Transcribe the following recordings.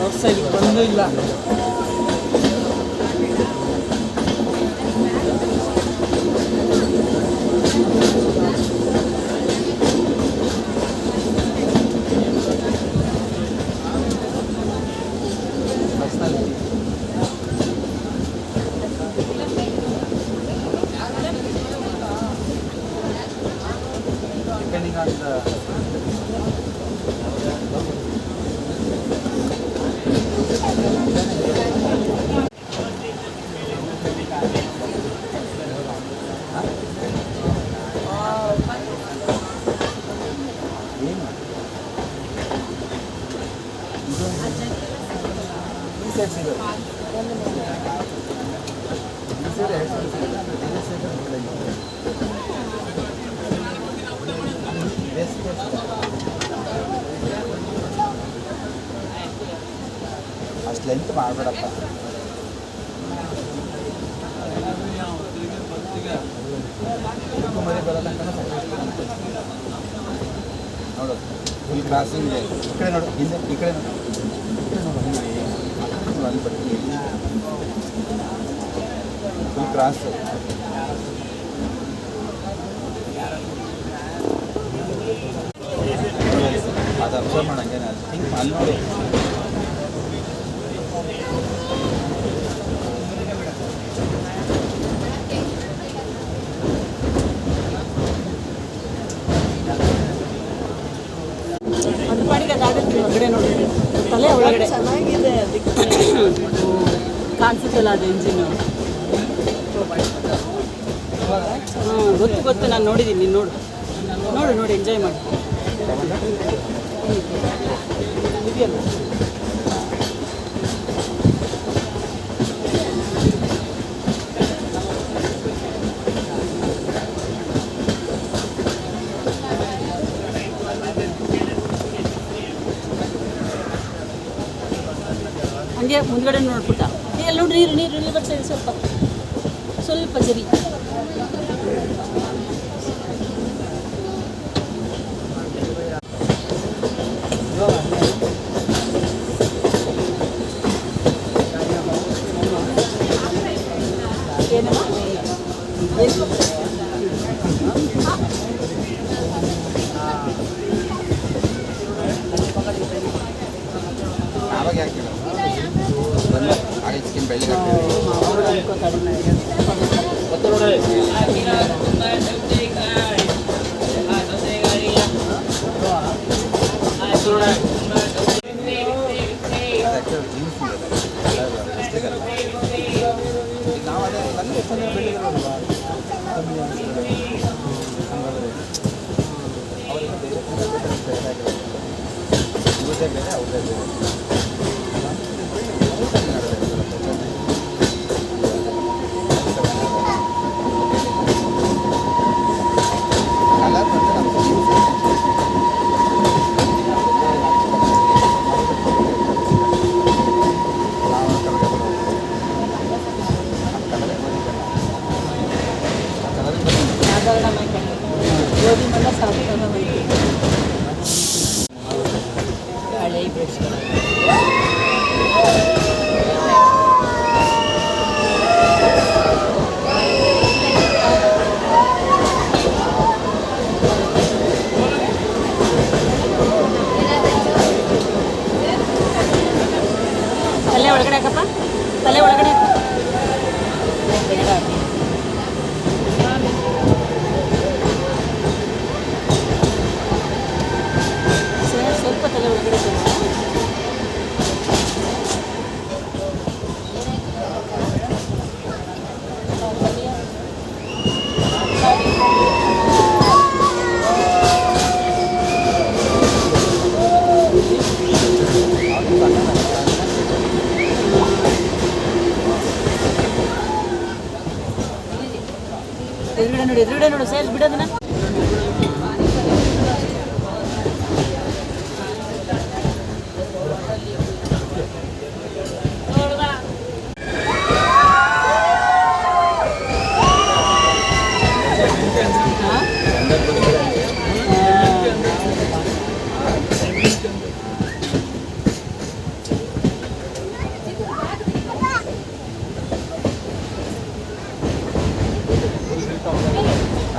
ವರ್ಷ ಇಲ್ಲಿ ಬಂದೂ ಇಲ್ಲ. ಅಷ್ಟು ಲೆಂತ್ ಮಾಡಬೇಡಪ್ಪ. ಮರಿ ಬರೋ ತನಕ ನೋಡು, ಫುಲ್ ಕ್ರಾಸಿಂಗ್ ಇದೆ. ಈ ಕಡೆ ನೋಡು, ಹಿಂದೆ ಈ ಕಡೆ ನೋಡು, ಅಲ್ಲಿ ಬರ್ತೀನಿ. ಫುಲ್ ಕ್ರಾಸ್ ಅದು ಅಬ್ಸರ್ವ್ ಮಾಡೋಂಗೆ ಥಿಂಕ್ ಅಲ್ಲಿ ನೋಡಿ. ಹೊರಗಡೆ ನೋಡಿ, ತಲೆ ಒಳಗಡೆ ಚೆನ್ನಾಗಿದೆ, ಅದಕ್ಕೆ ಕಾಣಿಸುತ್ತಲ್ಲ ಅದು ಇಂಜಿನು. ಗೊತ್ತು ಗೊತ್ತು, ನಾನು ನೋಡಿದ್ದೀನಿ. ನೀನು ನೋಡು ನೋಡು ನೋಡಿ, ಎಂಜಾಯ್ ಮಾಡಿ. ಇದೆಯಲ್ಲ ಹಂಗೆ ಮುಂದ್ಗಡೆ ನೋಡ್ಬಿಟ್ಟ. ಎಲ್ಲ ನೋಡಿ, ನೀರು ನೀರು ನೀರು ಬರ್ತಾ ಇದೆ, ಸ್ವಲ್ಪ ಸ್ವಲ್ಪ ಜರಿ. ಆವಾಗ ಯಾಕೆ ಸ್ಕಿನ್ ಬೆಳ್ಳಿ ನಾವು ಅದೇ ಅಲ್ಲಿ ಬೆಳ್ಳಿಗಳಲ್ವಾ ಕಮ್ಮಿ ಅವರಿಗೆ ಬೇರೆ ಇವತ್ತೇ ಬೇರೆ ಅವ್ರದೇ ಬೇರೆ. ಗೋಧಿ ಮಲ್ಲ ಸಾಧಾರಣ ಹಳೆ ಬ್ರಷ್ಗಳು. ತಲೆ ಒಳಗಡೆ ಹಾಕಪ್ಪ, ತಲೆ ಒಳಗಡೆ ಹಾಕ. ಸ್ವಲ್ಪ ತಲೆ ಒಳಗಡೆ ಎದುರುಗಡೆ ನೋಡು ಸೈಜ್ ಬಿಡೋದನ್ನ.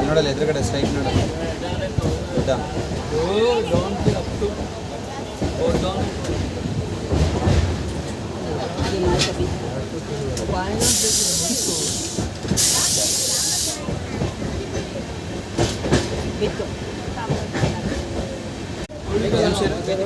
ಅಲ್ಲಿ ನೋಡಲ್ಲ ಎದುರುಗಡೆ ಸ್ಟ್ರೈಟ್ ನೋಡಲ್ಲ ಹೌದಾ ಬಿಟ್ಟು ಒಂದು ನಿಮಿಷ ಇರು.